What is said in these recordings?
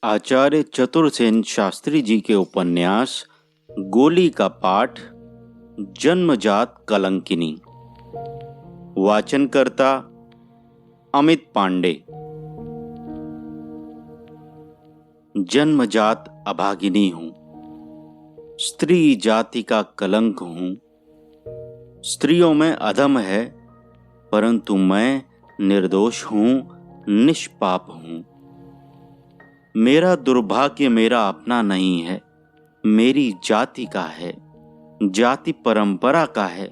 आचार्य चतुरसेन शास्त्री जी के उपन्यास गोली का पाठ जन्मजात कलंकिनी। वाचनकर्ता अमित पांडे। जन्मजात अभागिनी हूं, स्त्री जाति का कलंक हूं। स्त्रियों में अधम है, परंतु मैं निर्दोष हूं, निष्पाप हूं। मेरा दुर्भाग्य मेरा अपना नहीं है, मेरी जाति का है, जाति परंपरा का है।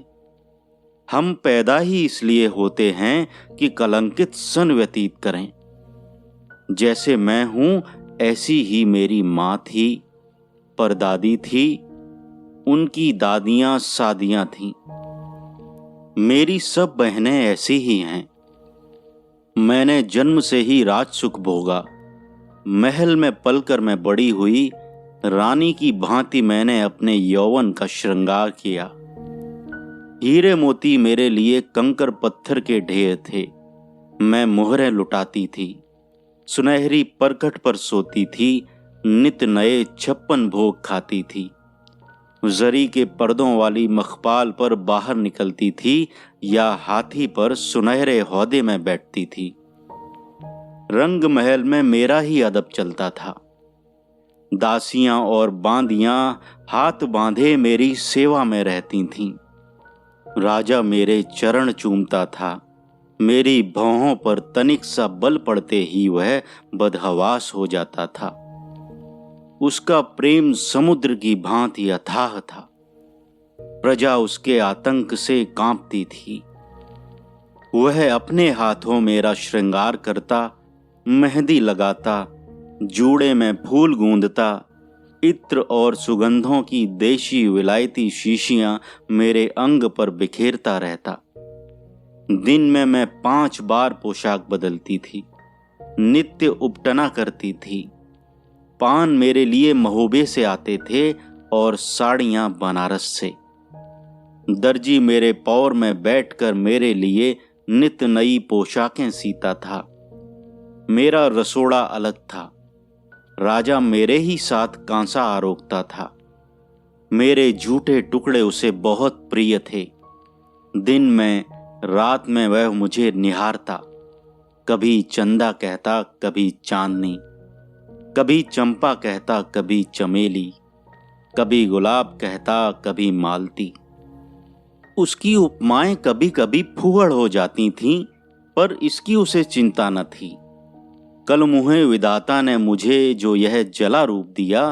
हम पैदा ही इसलिए होते हैं कि कलंकित सन व्यतीत करें। जैसे मैं हूं ऐसी ही मेरी माँ थी, परदादी थी, उनकी दादियां सादियां थीं। मेरी सब बहनें ऐसी ही हैं। मैंने जन्म से ही राज सुख भोगा। महल में पलकर मैं बड़ी हुई, रानी की भांति मैंने अपने यौवन का श्रृंगार किया। हीरे मोती मेरे लिए कंकर पत्थर के ढेर थे। मैं मोहरें लुटाती थी, सुनहरी परकट पर सोती थी, नित नए 56 भोग खाती थी। जरी के पर्दों वाली मखपाल पर बाहर निकलती थी या हाथी पर सुनहरे हौदे में बैठती थी। रंग महल में मेरा ही अदब चलता था। दासियां और बांदियां हाथ बांधे मेरी सेवा में रहती थीं। राजा मेरे चरण चूमता था। मेरी भौहों पर तनिक सा बल पड़ते ही वह बदहवास हो जाता था। उसका प्रेम समुद्र की भांति अथाह था। प्रजा उसके आतंक से कांपती थी। वह अपने हाथों मेरा श्रृंगार करता, मेहंदी लगाता, जूड़े में फूल गूंदता, इत्र और सुगंधों की देशी विलायती शीशियां मेरे अंग पर बिखेरता रहता। दिन में मैं 5 बार पोशाक बदलती थी, नित्य उपटना करती थी। पान मेरे लिए महोबे से आते थे और साड़ियां बनारस से। दर्जी मेरे पौर में बैठकर मेरे लिए नित नई पोशाकें सीता था। मेरा रसोड़ा अलग था। राजा मेरे ही साथ कांसा आरोगता था। मेरे झूठे टुकड़े उसे बहुत प्रिय थे। दिन में रात में वह मुझे निहारता। कभी चंदा कहता, कभी चांदनी, कभी चंपा कहता, कभी चमेली, कभी गुलाब कहता, कभी मालती। उसकी उपमाएं कभी कभी फूहड़ हो जाती थीं, पर इसकी उसे चिंता न थी। कल मुहे विधाता ने मुझे जो यह जला रूप दिया,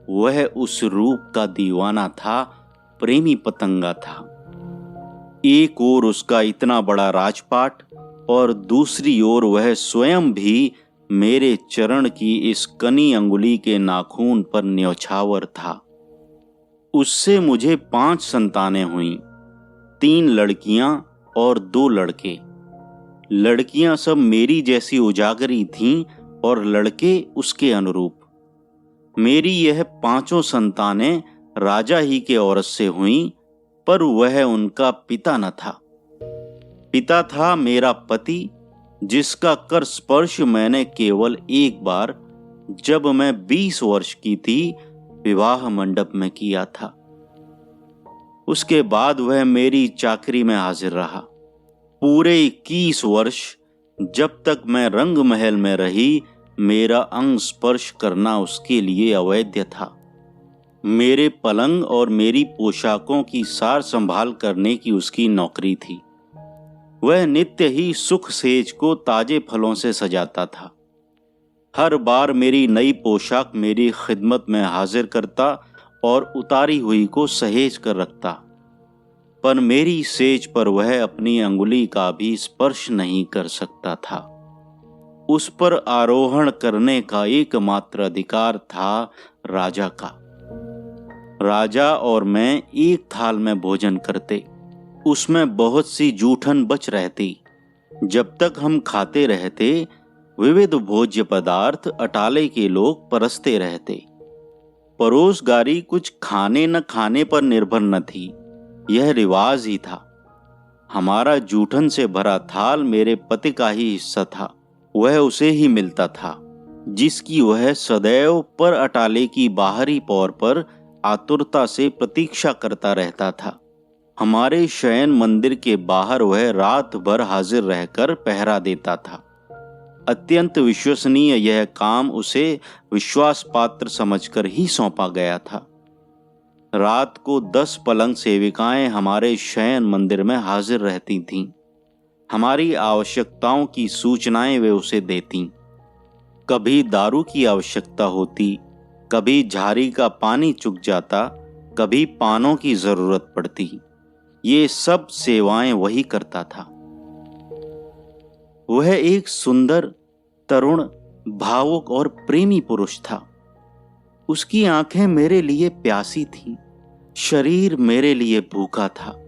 वह उस रूप का दीवाना था, प्रेमी पतंगा था। एक ओर उसका इतना बड़ा राजपाट और दूसरी ओर वह स्वयं भी मेरे चरण की इस कनी अंगुली के नाखून पर न्यौछावर था। उससे मुझे 5 संतानें हुईं, 3 लड़कियां और 2 लड़के। लड़कियां सब मेरी जैसी उजागरी थीं और लड़के उसके अनुरूप। मेरी यह 5 संतानें राजा ही के औरत से हुईं, पर वह उनका पिता न था। पिता था मेरा पति, जिसका कर स्पर्श मैंने केवल एक बार, जब मैं 20 वर्ष की थी, विवाह मंडप में किया था। उसके बाद वह मेरी चाकरी में हाजिर रहा। पूरे 21 वर्ष जब तक मैं रंग महल में रही, मेरा अंग स्पर्श करना उसके लिए अवैध था। मेरे पलंग और मेरी पोशाकों की सार संभाल करने की उसकी नौकरी थी। वह नित्य ही सुख सेज को ताजे फलों से सजाता था। हर बार मेरी नई पोशाक मेरी खिदमत में हाजिर करता और उतारी हुई को सहेज कर रखता, पर मेरी सेज पर वह अपनी अंगुली का भी स्पर्श नहीं कर सकता था। उस पर आरोहण करने का एकमात्र अधिकार था राजा का। राजा और मैं एक थाल में भोजन करते। उसमें बहुत सी जूठन बच रहती। जब तक हम खाते रहते, विविध भोज्य पदार्थ अटाले के लोग परसते रहते। परोसगारी कुछ खाने न खाने पर निर्भर न थी, यह रिवाज ही था। हमारा जूठन से भरा थाल मेरे पति का ही हिस्सा था, वह उसे ही मिलता था। जिसकी वह सदैव पर अटाले की बाहरी पौर पर आतुरता से प्रतीक्षा करता रहता था। हमारे शयन मंदिर के बाहर वह रात भर हाजिर रहकर पहरा देता था। अत्यंत विश्वसनीय यह काम उसे विश्वास पात्र समझकर ही सौंपा गया था। रात को 10 पलंग सेविकाएं हमारे शयन मंदिर में हाजिर रहती थीं। हमारी आवश्यकताओं की सूचनाएं वे उसे देतीं। कभी दारू की आवश्यकता होती, कभी झारी का पानी चुक जाता, कभी पानों की जरूरत पड़ती। ये सब सेवाएं वही करता था। वह एक सुंदर, तरुण, भावुक और प्रेमी पुरुष था। उसकी आंखें मेरे लिए प्यासी थीं, शरीर मेरे लिए भूखा था।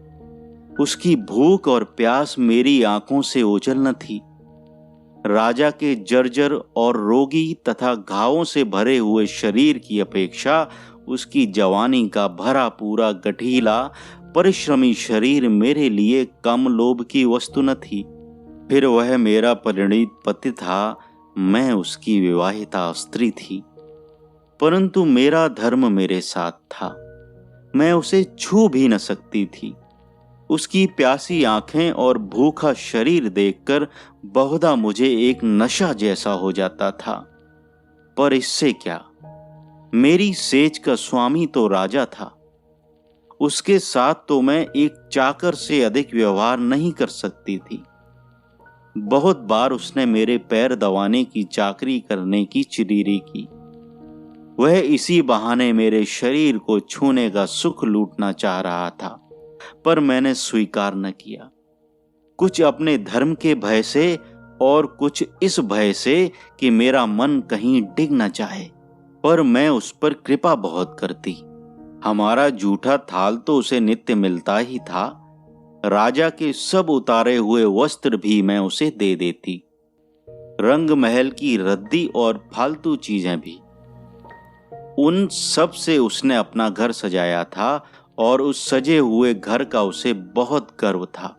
उसकी भूख और प्यास मेरी आंखों से ओझल न थी। राजा के जर्जर और रोगी तथा घावों से भरे हुए शरीर की अपेक्षा उसकी जवानी का भरा पूरा गठीला परिश्रमी शरीर मेरे लिए कम लोभ की वस्तु न थी। फिर वह मेरा परिणीत पति था, मैं उसकी विवाहिता स्त्री थी। परंतु मेरा धर्म मेरे साथ था, मैं उसे छू भी न सकती थी। उसकी प्यासी आंखें और भूखा शरीर देखकर बहुधा मुझे एक नशा जैसा हो जाता था। पर इससे क्या, मेरी सेज का स्वामी तो राजा था। उसके साथ तो मैं एक चाकर से अधिक व्यवहार नहीं कर सकती थी। बहुत बार उसने मेरे पैर दबाने की चाकरी करने की चिरीरी की। वह इसी बहाने मेरे शरीर को छूने का सुख लूटना चाह रहा था, पर मैंने स्वीकार न किया। कुछ अपने धर्म के भय से और कुछ इस भय से कि मेरा मन कहीं डिग न जाए। पर मैं उस पर कृपा बहुत करती। हमारा जूठा थाल तो उसे नित्य मिलता ही था। राजा के सब उतारे हुए वस्त्र भी मैं उसे दे देती, रंग महल की रद्दी और फालतू चीजें भी। उन सब से उसने अपना घर सजाया था और उस सजे हुए घर का उसे बहुत गर्व था।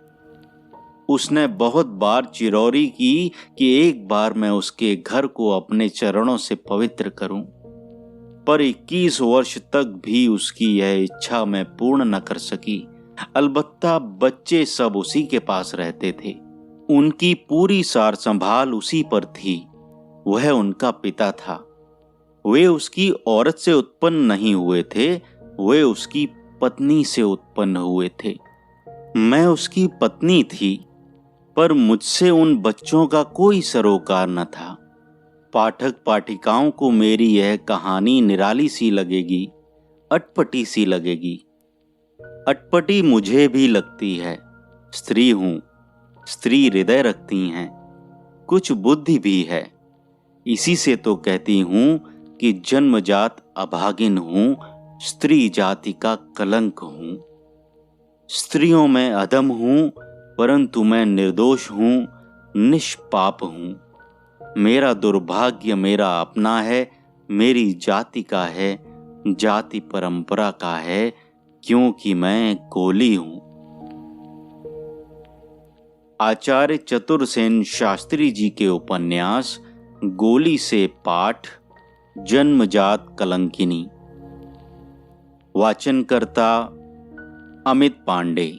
उसने बहुत बार चिरौरी की कि एक बार मैं उसके घर को अपने चरणों से पवित्र करूं, पर 21 वर्ष तक भी उसकी यह इच्छा मैं पूर्ण न कर सकी। अलबत्ता बच्चे सब उसी के पास रहते थे। उनकी पूरी सार संभाल उसी पर थी। वह उनका पिता था। वे उसकी औरत से उत्पन्न नहीं हुए थे, वे उसकी पत्नी से उत्पन्न हुए थे। मैं उसकी पत्नी थी, पर मुझसे उन बच्चों का कोई सरोकार न था। पाठक पाठिकाओं को मेरी यह कहानी निराली सी लगेगी, अटपटी सी लगेगी। अटपटी मुझे भी लगती है। स्त्री हूं, स्त्री हृदय रखती हैं, कुछ बुद्धि भी है। इसी से तो कहती हूं कि जन्मजात अभागिन हूं, स्त्री जाति का कलंक हूं। स्त्रियों में अधम हूं, परंतु मैं निर्दोष हूं, निष्पाप हूं। मेरा दुर्भाग्य मेरा अपना है, मेरी जाति का है, जाति परंपरा का है, क्योंकि मैं कोली हूं। आचार्य चतुरसेन शास्त्री जी के उपन्यास गोली से पाठ, जन्मजात कलंकिनी। वाचनकर्ता अमित पांडे।